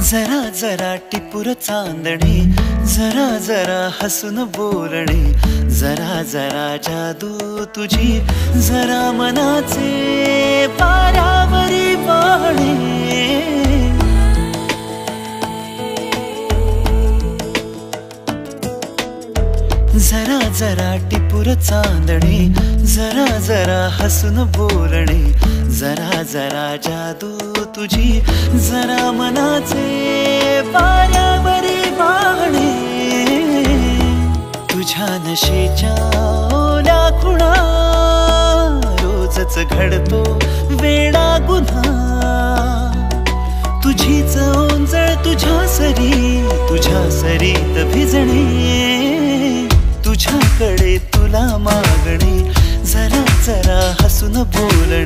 जरा जरा टिपूर चांदणे, जरा जरा हसून बोलणे, जरा जरा जादू तुझी, जरा मनाचे पारावरी वाहणे. जरा जरा टिपूर चांदणे, जरा जरा हसून बोलणे, जरा जरा जादू तुझी, जरा मनाचे पारावरी वाहणे. तुझ्या नशेच्या ओल्या खुणा, रोजच घडतो वेडा गुन्हा. तुझीच ओंजळ तुझ्या सरीत भिजणे. तुझ्याकडे तुला मागणे, जरा जरा हसून बोलणे.